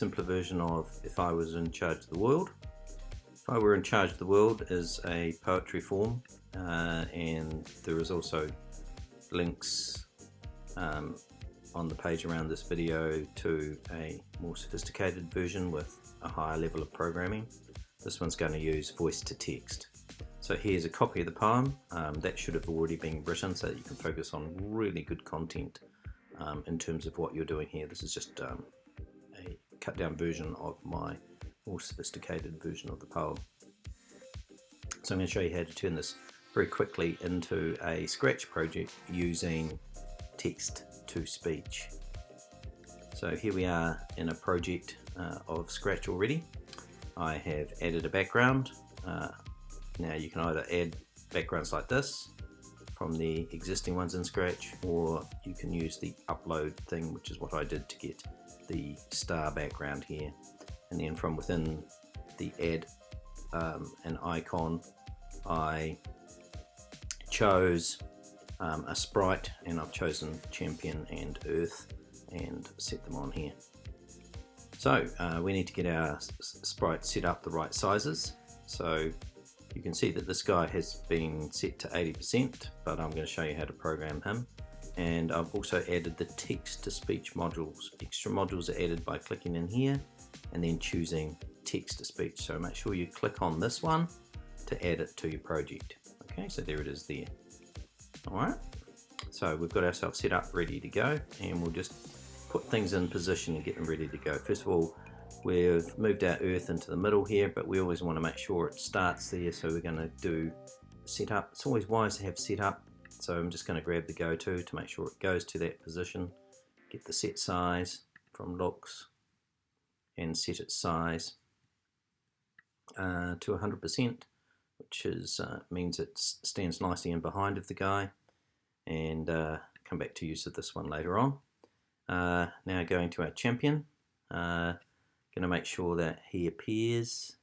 simpler version of If I Was in Charge of the World. If I Were in Charge of the World is a poetry form, and there is also links on the page around this video to a more sophisticated version with a higher level of programming. This one's going to use voice to text. So here's a copy of the poem. That should have already been written so that you can focus on really good content in terms of what you're doing here. This is just a cut down version of my more sophisticated version of the poem. So I'm going to show you how to turn this very quickly into a Scratch project using text to speech. So here we are in a project of Scratch already. I have added a background. Now you can either add backgrounds like this from the existing ones in Scratch, or you can use the upload thing, which is what I did to get the star background here. And then from within the add an icon, I chose a sprite, and I've chosen Champion and Earth and set them on here. So we need to get our sprite set up the right sizes. So you can see that this guy has been set to 80%, but I'm going to show you how to program him. And I've also added the text to speech modules. Extra modules are added by clicking in here and then choosing text to speech. So make sure you click on this one to add it to your project. Okay, so there it is there. Alright, so we've got ourselves set up ready to go, and we'll just put things in position and get them ready to go. First of all, we've moved our Earth into the middle here, but we always want to make sure it starts there, so we're going to do setup. It's always wise to have setup, so I'm just going to grab the go to make sure it goes to that position, get the set size from looks and set its size to 100%, which is means it stands nicely in behind of the guy, and come back to use of this one later on. Now going to our champion, going to make sure that he appears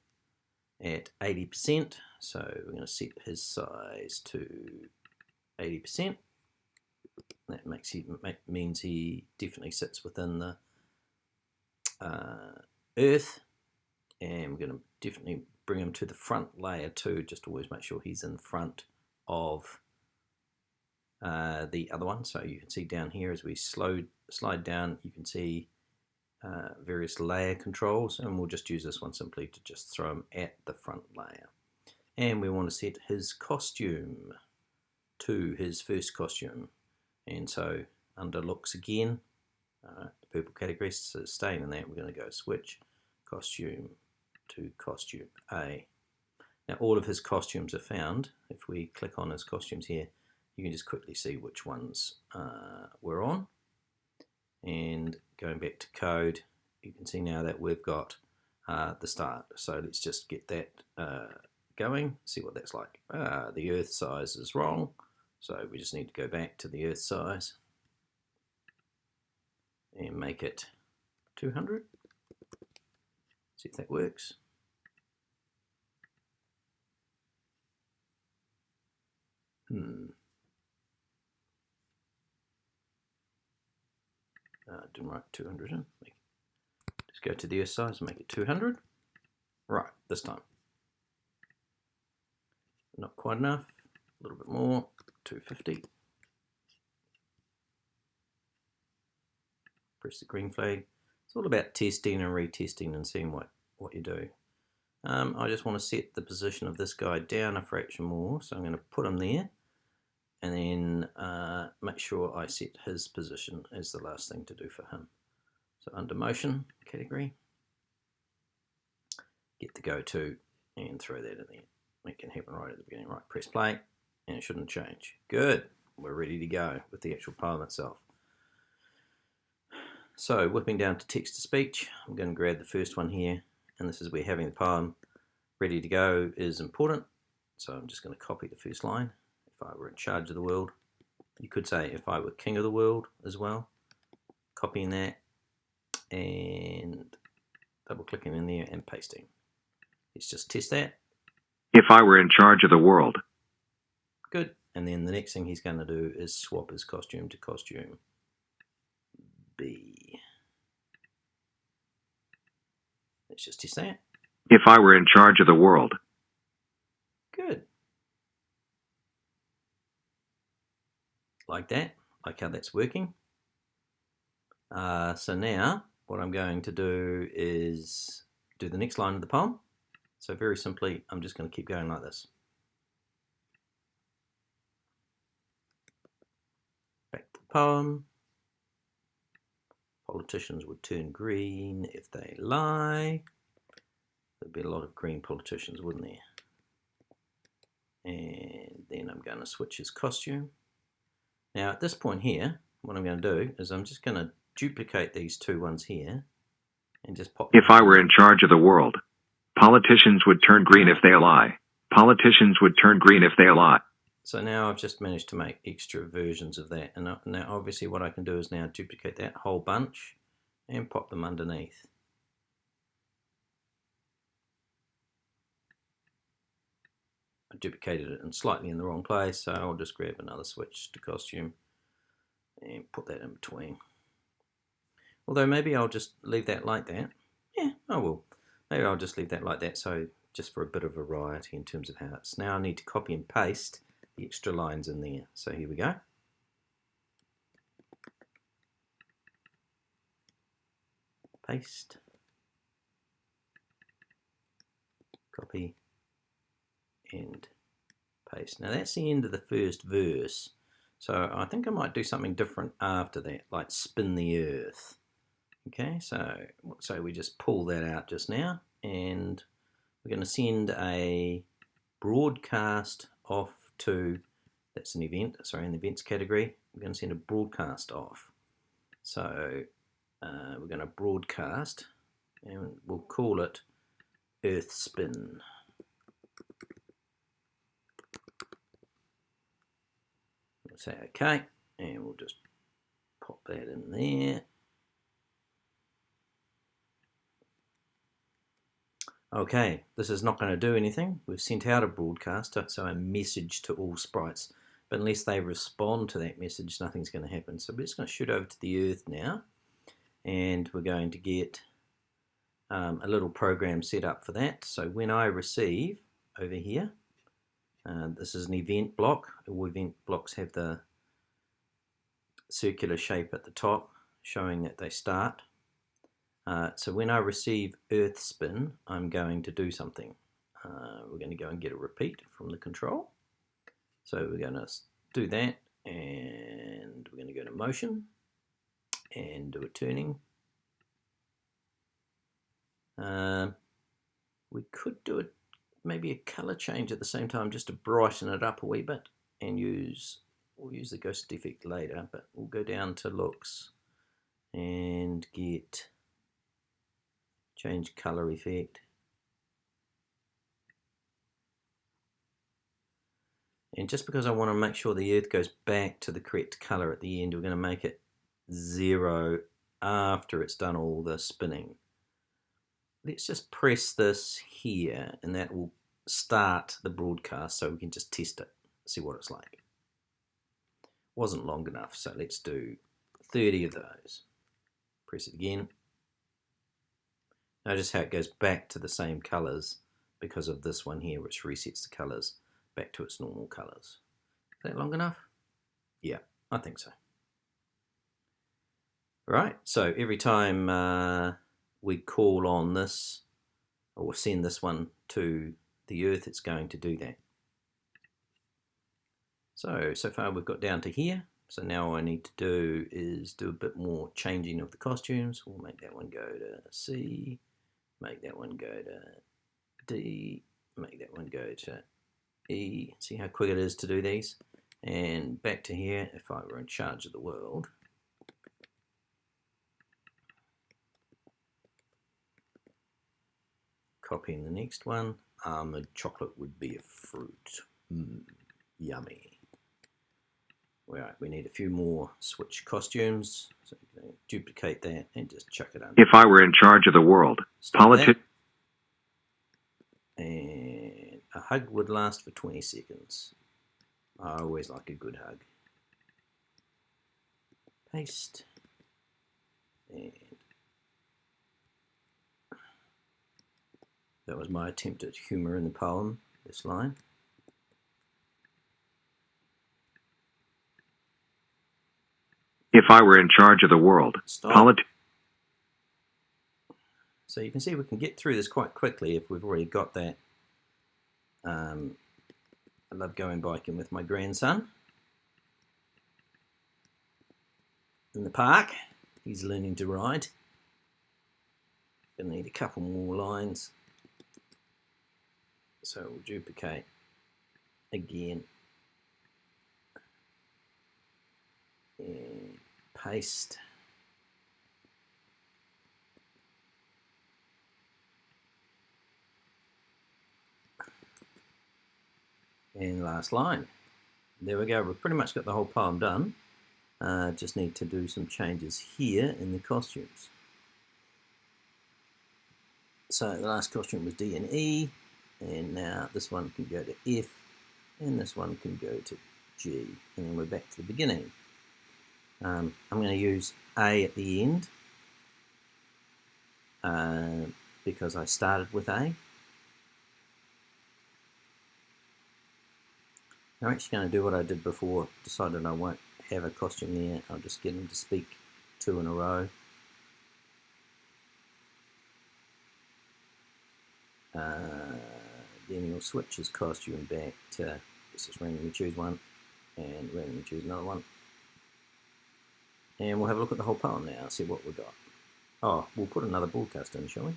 at 80%, so we're going to set his size to 80%. That means he definitely sits within the Earth, and we're going to definitely bring him to the front layer too, just to always make sure he's in front of the other one. So you can see down here as we slide down, you can see various layer controls, and we'll just use this one simply to just throw him at the front layer. And we want to set his costume to his first costume, and so under looks again, the purple category, so staying in that, we're going to go switch costume to costume A. Now all of his costumes are found. If we click on his costumes here, you can just quickly see which ones we're on. And going back to code, you can see now that we've got the start. So let's just get that going, see what that's like. The Earth size is wrong, so we just need to go back to the Earth size and make it 200. See if that works. Didn't write 200 in. Just go to the Earth size and make it 200. Right, this time. Not quite enough. A little bit more. 250. Press the green flag. It's all about testing and retesting and seeing what you do. I just want to set the position of this guy down a fraction more, so I'm going to put him there, and then make sure I set his position as the last thing to do for him. So under motion category, get the go to and throw that in there. It can happen right at the beginning. Right, press play, and it shouldn't change. Good, we're ready to go with the actual poem itself. So whipping down to text to speech, I'm going to grab the first one here, and this is where having the poem ready to go is important. So I'm just going to copy the first line. If I were in charge of the world. You could say if I were king of the world as well. Copying that and double clicking in there and pasting. Let's just test that. If I were in charge of the world. Good. And then the next thing he's going to do is swap his costume to costume B. Let's just test that. If I were in charge of the world. Good. Like that, like how that's working. So now what I'm going to do is do the next line of the poem. So very simply, I'm just going to keep going like this. Back to the poem. Politicians would turn green if they lie. There'd be a lot of green politicians, wouldn't there? And then I'm going to switch his costume. Now at this point here, what I'm going to do is I'm just going to duplicate these two ones here and just pop them. If I were in charge of the world, politicians would turn green if they lie. Politicians would turn green if they lie. So now I've just managed to make extra versions of that. And now obviously what I can do is now duplicate that whole bunch and pop them underneath. I duplicated it slightly in the wrong place, so I'll just grab another switch to costume and put that in between. Although maybe I'll just leave that like that. Yeah, I will. Maybe I'll just leave that like that, so just for a bit of variety in terms of how it's. Now I need to copy and paste the extra lines in there. So here we go. Paste. Copy. And paste. Now that's the end of the first verse. So I think I might do something different after that, like spin the earth. Okay, so we just pull that out just now, and we're going to send a broadcast off to, that's an event, sorry, in the events category, we're going to send a broadcast off. So we're going to broadcast, and we'll call it Earth Spin. We'll say okay, and we'll just pop that in there. Okay, this is not going to do anything. We've sent out a broadcast, so a message to all sprites. But unless they respond to that message, nothing's going to happen. So we're just going to shoot over to the Earth now. And we're going to get a little program set up for that. So when I receive over here, this is an event block. All event blocks have the circular shape at the top, showing that they start. So when I receive Earth Spin, I'm going to do something. We're going to go and get a repeat from the control. So we're going to do that, and we're going to go to motion and do a turning. We could do it, maybe a color change at the same time, just to brighten it up a wee bit, and we'll use the ghost effect later, but we'll go down to looks and get change color effect. And just because I want to make sure the Earth goes back to the correct color at the end, we're going to make it 0 after it's done all the spinning. Let's just press this here, and that will start the broadcast so we can just test it, see what it's like. Wasn't long enough, so let's do 30 of those. Press it again. Notice how it goes back to the same colors because of this one here, which resets the colors back to its normal colors. Is that long enough? Yeah, I think so. Right, so every time we call on this or send this one to the Earth, it's going to do that. So far we've got down to here. So now all I need to do is do a bit more changing of the costumes. We'll make that one go to C, make that one go to D, make that one go to E. See how quick it is to do these? And back to here, if I were in charge of the world. Copying the next one. Armored chocolate would be a fruit. Yummy. Right, we need a few more switch costumes. So you can duplicate that and just chuck it under. If I were in charge of the world, and a hug would last for 20 seconds. I always like a good hug. Paste. And That was my attempt at humour in the poem, this line. If I were in charge of the world, Stop. So you can see we can get through this quite quickly if we've already got that. I love going biking with my grandson in the park. He's learning to ride. Gonna need a couple more lines. So we'll duplicate again and paste. And last line. There we go. We've pretty much got the whole poem done. Just need to do some changes here in the costumes. So the last costume was D and E, and now this one can go to F, and this one can go to G, and then we're back to the beginning. I'm going to use A at the end because I started with A. I'm actually going to do what I did before, decided I won't have a costume there, I'll just get him to speak 2 in a row. Then he'll switch his costume back to, just randomly choose one, and randomly choose another one. And we'll have a look at the whole poem now, see what we've got. Oh, we'll put another broadcast in, shall we?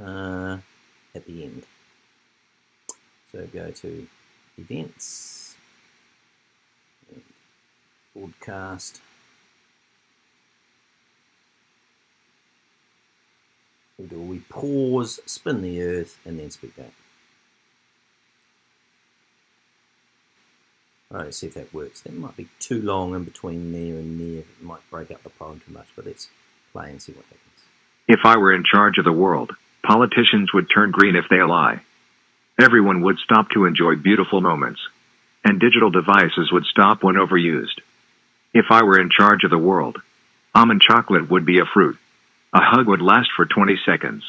At the end. So go to events, and broadcast. We pause, spin the earth, and then speak back. Alright, let's see if that works. That might be too long in between there and there. It might break up the poem too much, but let's play and see what happens. If I were in charge of the world, politicians would turn green if they lie. Everyone would stop to enjoy beautiful moments, and digital devices would stop when overused. If I were in charge of the world, almond chocolate would be a fruit. A hug would last for 20 seconds.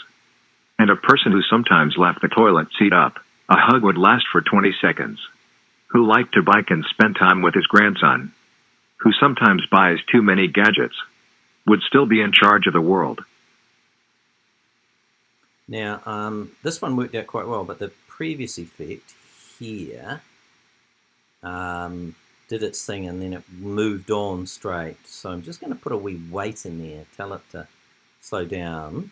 And a person who sometimes left the toilet seat up, a hug would last for 20 seconds. Who liked to bike and spend time with his grandson, who sometimes buys too many gadgets, would still be in charge of the world. Now, this one worked out quite well, but the previous effect here did its thing and then it moved on straight. So I'm just going to put a wee weight in there, tell it to slow down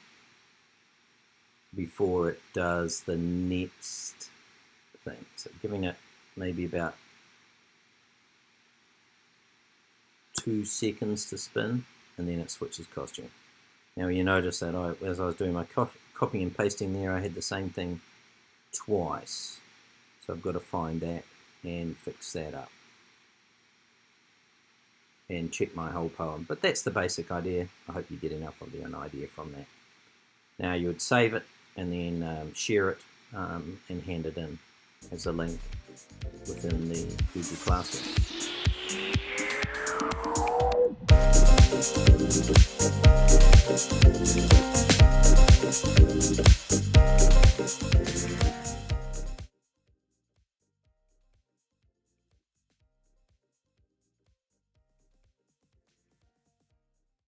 before it does the next thing. So giving it maybe about 2 seconds to spin, and then it switches costume. Now you notice that as I was doing my copying and pasting there, I had the same thing twice. So I've got to find that and fix that up and check my whole poem. But that's the basic idea. I hope you get enough of an idea from that. Now you would save it and then share it and hand it in as a link within the Google Classroom.